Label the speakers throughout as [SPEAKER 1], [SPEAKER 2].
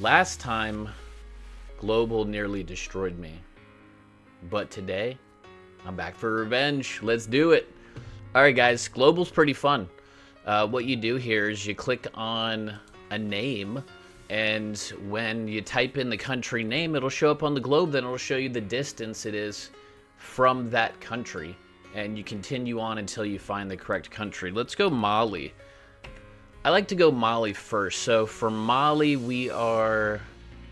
[SPEAKER 1] Last time, Globle nearly destroyed me. But today, I'm back for revenge. Let's do it. Alright guys, Globle's pretty fun. What you do here is you click on a name, and when you type in the country name, it'll show up on the globe, then it'll show you the distance it is from that country. And you continue on until you find the correct country. Let's go Mali. I like to go Mali first. So for Mali, we are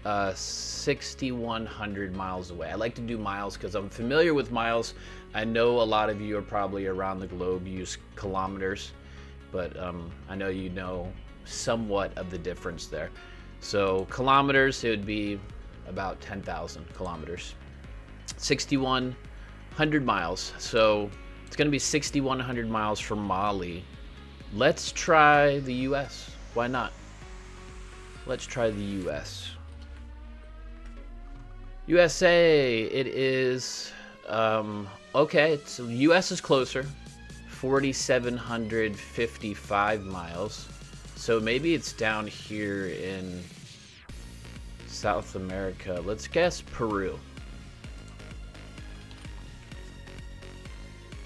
[SPEAKER 1] 6,100 miles away. I like to do miles because I'm familiar with miles. I know a lot of you are probably around the globe use kilometers, but I know you know somewhat of the difference there. So kilometers, it would be about 10,000 kilometers. 6,100 miles. So it's going to be 6,100 miles from Mali. Let's try the US. Why not? Let's try the US. USA, it is, okay, so US is closer, 4,755 miles. So maybe it's down here in South America. Let's guess Peru.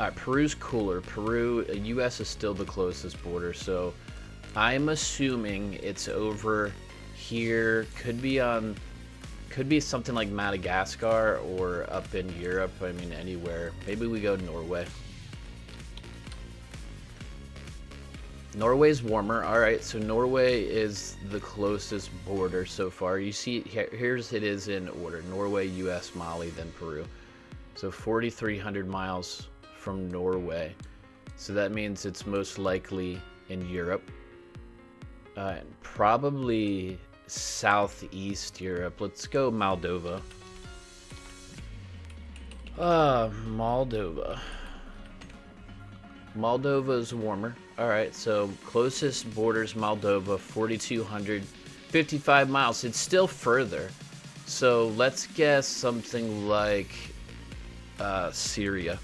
[SPEAKER 1] Alright, Peru's cooler. Peru, US is still the closest border, so I'm assuming it's over here. Could be something like Madagascar or up in Europe. I mean, anywhere. Maybe we go Norway. Norway's warmer. Alright, so Norway is the closest border so far. You see, here's it is in order. Norway, US, Mali, then Peru. So 4,300 miles from Norway. So that means it's most likely in Europe. Probably Southeast Europe. Let's go Moldova. Moldova. Moldova is warmer. Alright, so closest borders Moldova, 4,255 miles. It's still further. So let's guess something like Syria.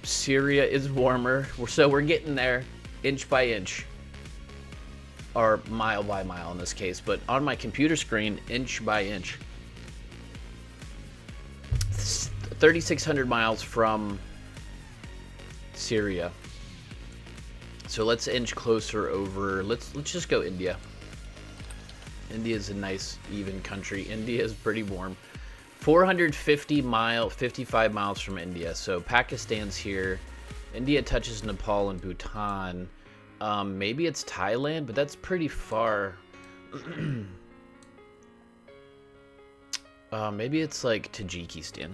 [SPEAKER 1] Syria is warmer. So we're getting there inch by inch. Or mile by mile in this case. But on my computer screen, inch by inch. 3,600 miles from Syria. So let's inch closer over. Let's just go India. India is a nice even country. India is pretty warm. 55 miles from India. So Pakistan's here. India touches Nepal and Bhutan. Maybe it's Thailand, but that's pretty far. Maybe it's like Tajikistan.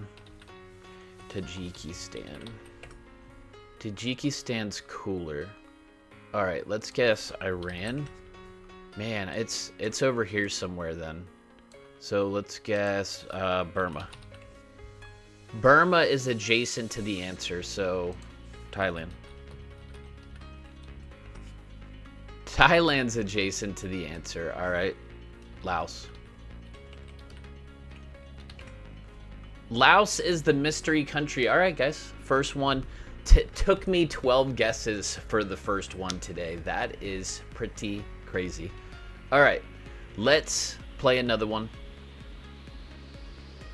[SPEAKER 1] Tajikistan's cooler. Alright, let's guess Iran. Man, it's over here somewhere then. So let's guess Burma. Burma is adjacent to the answer, so Thailand. Thailand's adjacent to the answer. Alright. Laos. Laos is the mystery country. Alright, guys. First one. Took me 12 guesses for the first one today. That is pretty crazy. Alright. Let's play another one.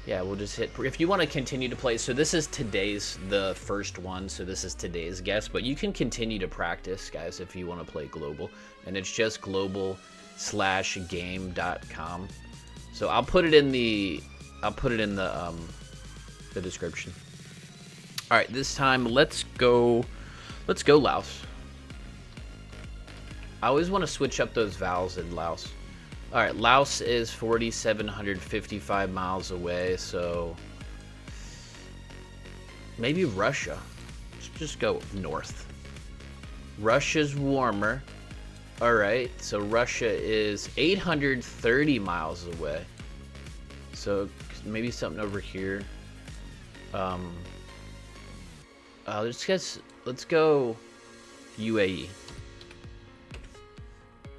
[SPEAKER 1] Yeah, we'll just hit... If you want to continue to play... So this is the first one. So this is today's guess. But you can continue to practice, guys, if you want to play Globle. And it's just global/game.com. So I'll put it in the... the description. Alright, this time, let's go Laos. I always want to switch up those vowels in Laos. Alright, Laos is 4,755 miles away, so maybe Russia. Let's just go north. Russia's warmer. Alright, so Russia is 830 miles away. So maybe something over here. Let's go UAE.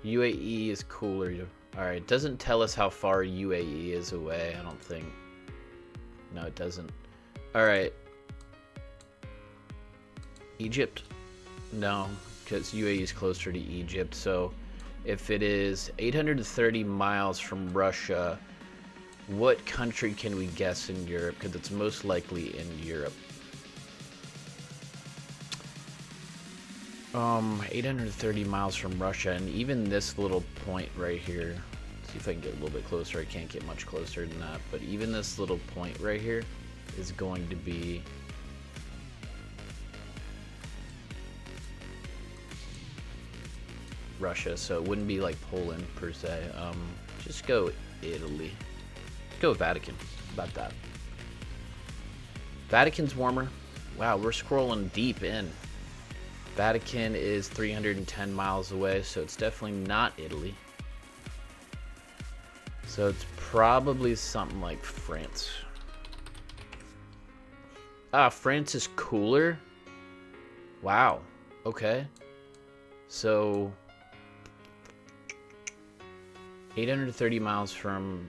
[SPEAKER 1] UAE is cooler. Alright, doesn't tell us how far UAE is away, I don't think. No, it doesn't. Alright. Egypt? No, because UAE is closer to Egypt, so If it is 830 miles from Russia, what country can we guess in Europe? Because it's most likely in Europe. 830 miles from Russia, and even this little point right here. Let's see if I can get a little bit closer. I can't get much closer than that, but even this little point right here is going to be Russia, so it wouldn't be like Poland per se. Just go Italy. Let's go Vatican. How about that? Vatican's warmer. Wow, we're scrolling deep in. Vatican is 310 miles away, so it's definitely not Italy. So it's probably something like France. Ah, France is cooler? Wow. Okay. So 830 miles from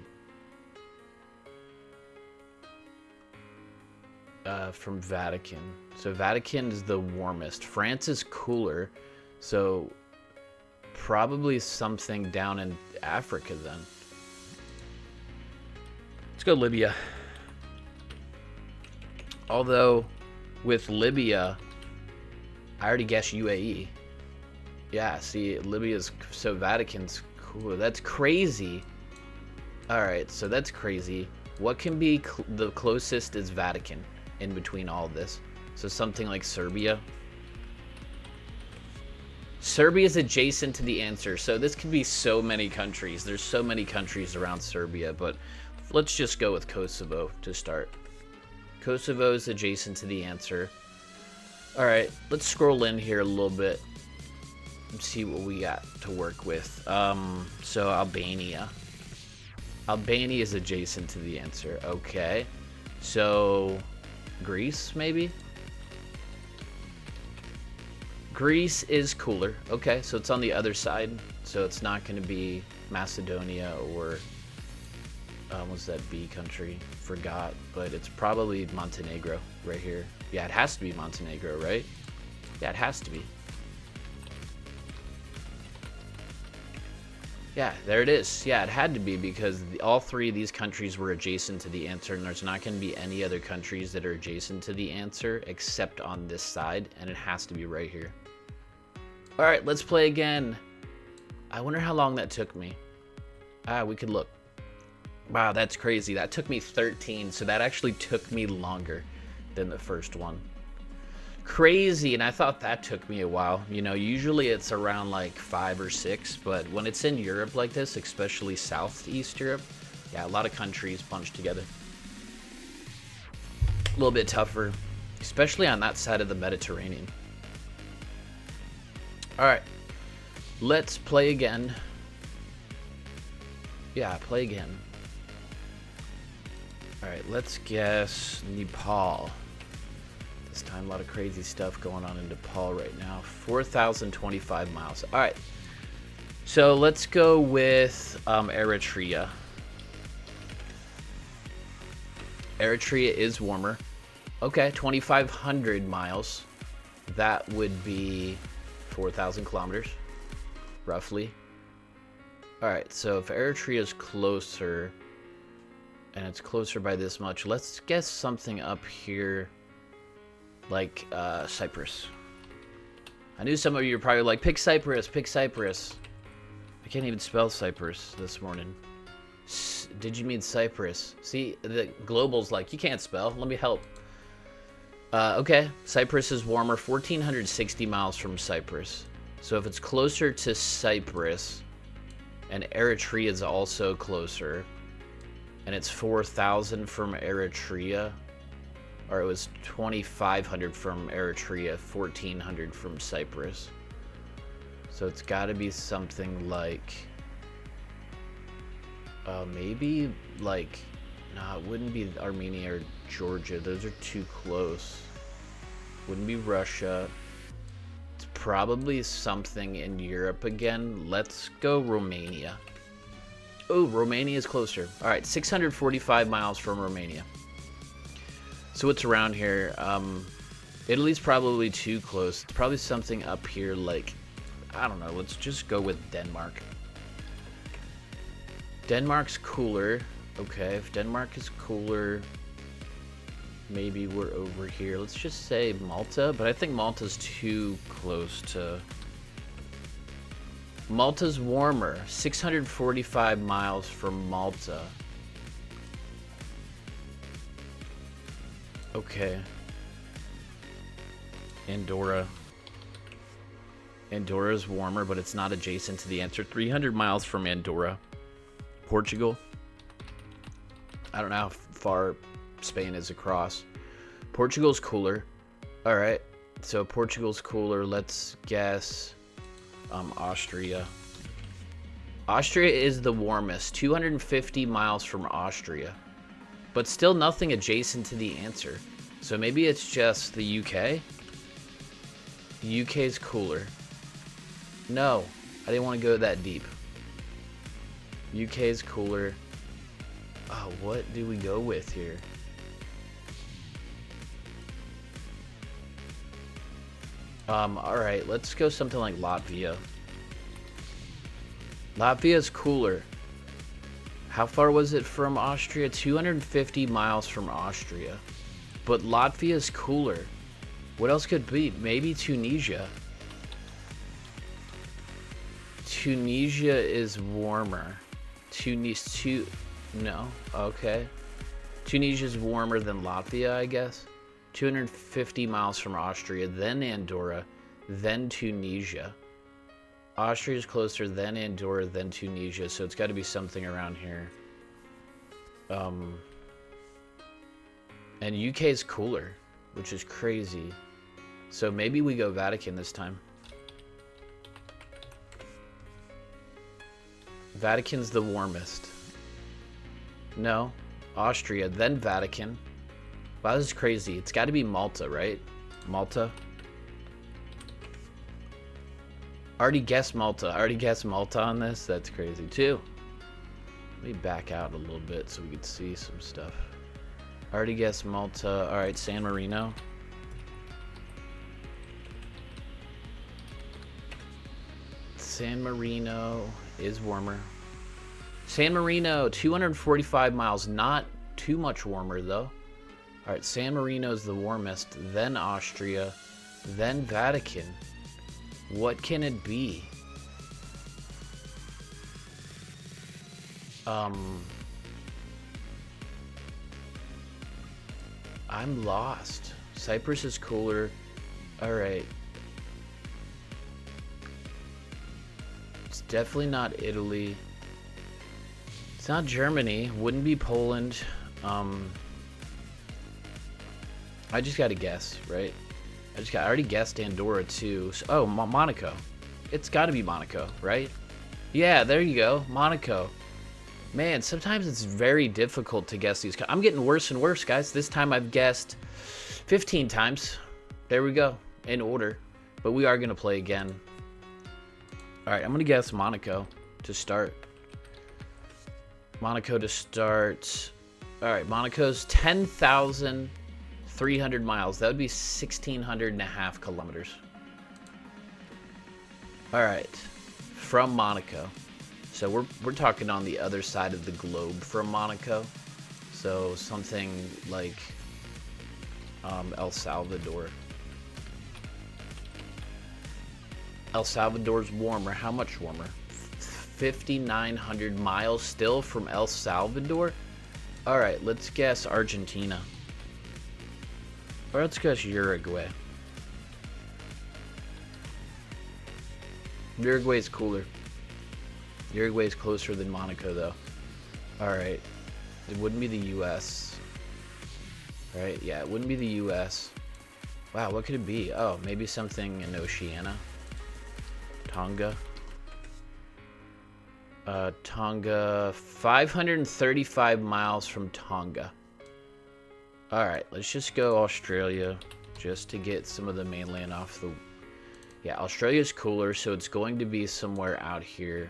[SPEAKER 1] Vatican. So Vatican is the warmest. France is cooler. So probably something down in Africa then. Let's go Libya. Although with Libya, I already guessed UAE. Yeah, see, Libya's, so Vatican's cool. That's crazy. All right, so that's crazy. What can be the closest is Vatican in between all of this. So something like Serbia. Serbia is adjacent to the answer. So this could be so many countries. There's so many countries around Serbia, but let's just go with Kosovo to start. Kosovo is adjacent to the answer. All right, let's scroll in here a little bit and see what we got to work with. So Albania. Albania is adjacent to the answer. Okay. So Greece, maybe? Greece is cooler. Okay, so it's on the other side. So it's not going to be Macedonia or what's that B country? Forgot, but it's probably Montenegro right here. Yeah, it has to be Montenegro, right? Yeah, it has to be. Yeah, there it is. Yeah, it had to be because all three of these countries were adjacent to the answer, and there's not going to be any other countries that are adjacent to the answer except on this side, and it has to be right here. All right, let's play again. I wonder how long that took me. We could look. Wow, that's crazy. That took me 13, so that actually took me longer than the first one. Crazy, and I thought that took me a while. You know, usually it's around like 5 or 6, but when it's in Europe like this, especially Southeast Europe, yeah, a lot of countries bunched together. A little bit tougher, especially on that side of the Mediterranean. All right, let's play again. Yeah, play again. All right, let's guess Nepal. This time, a lot of crazy stuff going on in Nepal right now. 4,025 miles. All right, so let's go with Eritrea. Eritrea is warmer. Okay, 2,500 miles. That would be 4,000 kilometers, roughly. All right, so if Eritrea is closer, and it's closer by this much, let's guess something up here like Cyprus. I knew some of you were probably like, pick Cyprus, pick Cyprus. I can't even spell Cyprus this morning. Did you mean Cyprus? See, the Globle's like, you can't spell, let me help. Okay, Cyprus is warmer, 1,460 miles from Cyprus. So if it's closer to Cyprus, and Eritrea is also closer, and it's 4,000 from Eritrea, or it was 2,500 from Eritrea, 1,400 from Cyprus. So it's got to be something like, maybe like, no, it wouldn't be Armenia or Georgia. Those are too close. Wouldn't be Russia. It's probably something in Europe again. Let's go Romania. Oh, Romania is closer. All right, 645 miles from Romania. So what's around here? Italy's probably too close. It's probably something up here like, I don't know. Let's just go with Denmark. Denmark's cooler. Okay, if Denmark is cooler, maybe we're over here. Let's just say Malta, but I think Malta's too close to... Malta's warmer. 645 miles from Malta. Okay. Andorra. Andorra's warmer, but it's not adjacent to the answer. 300 miles from Andorra. Portugal. I don't know how far Spain is across. Portugal's cooler. All right. So Portugal's cooler. Let's guess Austria. Austria is the warmest. 250 miles from Austria. But still nothing adjacent to the answer. So maybe it's just the UK? The UK's cooler. No, I didn't want to go that deep. UK's cooler. Oh, what do we go with here? Alright, let's go something like Latvia. Latvia's cooler. How far was it from Austria? 250 miles from Austria. But Latvia's cooler. What else could be? Maybe Tunisia. Tunisia is warmer. No. Okay. Tunisia's warmer than Latvia, I guess. 250 miles from Austria, then Andorra, then Tunisia. Austria's closer, then Andorra, then Tunisia, so it's got to be something around here. And UK's cooler, which is crazy. So maybe we go Vatican this time. Vatican's the warmest. No. Austria, then Vatican. Wow, this is crazy. It's got to be Malta, right? Malta. I already guessed Malta on this. That's crazy, too. Let me back out a little bit so we could see some stuff. I already guessed Malta. All right, San Marino. San Marino is warmer. San Marino, 245 miles. Not too much warmer, though. All right, San Marino is the warmest, then Austria, then Vatican. What can it be? I'm lost. Cyprus is cooler. All right. It's definitely not Italy. It's not Germany. Wouldn't be Poland. I just got to guess, right? I already guessed Andorra too. So, oh, Monaco. It's got to be Monaco, right? Yeah, there you go. Monaco. Man, sometimes it's very difficult to guess these. I'm getting worse and worse, guys. This time I've guessed 15 times. There we go. In order. But we are going to play again. All right, I'm going to guess Monaco to start. Monaco to start. All right, Monaco's 10,300 miles. That would be 1,600.5 kilometers. All right, from Monaco. So we're talking on the other side of the globe from Monaco. So something like El Salvador. El Salvador's warmer. How much warmer? 5,900 miles still from El Salvador? All right, let's guess Argentina. Or let's guess Uruguay. Uruguay's cooler. Uruguay's closer than Monaco, though. All right. It wouldn't be the U.S. Right? Yeah, it wouldn't be the U.S. Wow, what could it be? Oh, maybe something in Oceania. Tonga. Tonga. 535 miles from Tonga. All right, let's just go Australia just to get some of the mainland off the... Yeah, Australia's cooler, so it's going to be somewhere out here.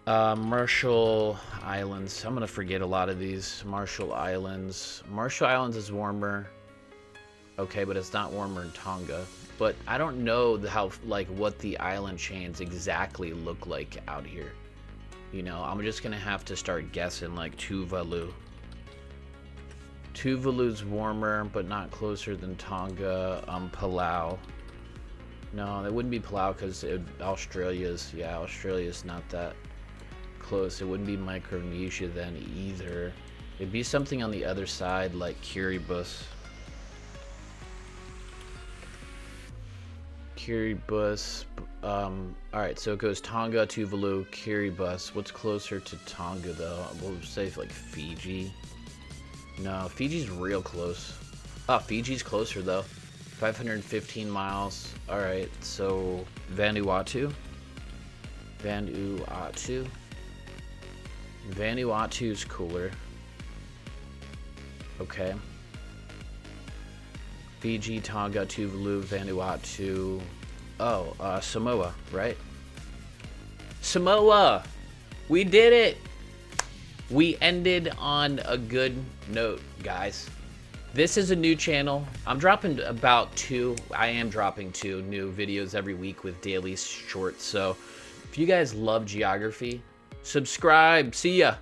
[SPEAKER 1] Marshall Islands. I'm going to forget a lot of these. Marshall Islands. Marshall Islands is warmer. Okay, but it's not warmer in Tonga. but I don't know how, like, what the island chains exactly look like out here. You know, I'm just gonna have to start guessing, like Tuvalu. Tuvalu's warmer, but not closer than Tonga. Palau. No, that wouldn't be Palau because Australia's not that close. It wouldn't be Micronesia then either. It'd be something on the other side, like Kiribati. Kiribati. Alright, so it goes Tonga, Tuvalu, Kiribati. What's closer to Tonga though? We'll say like Fiji. No, Fiji's real close. Oh, Fiji's closer though. 515 miles. Alright, so Vanuatu. Vanuatu's cooler. Okay. Fiji, Tonga, Tuvalu, Vanuatu. Oh, Samoa, right? Samoa! We did it! We ended on a good note, guys. This is a new channel. I'm dropping about I am dropping 2 new videos every week with daily shorts. So if you guys love geography, subscribe. See ya.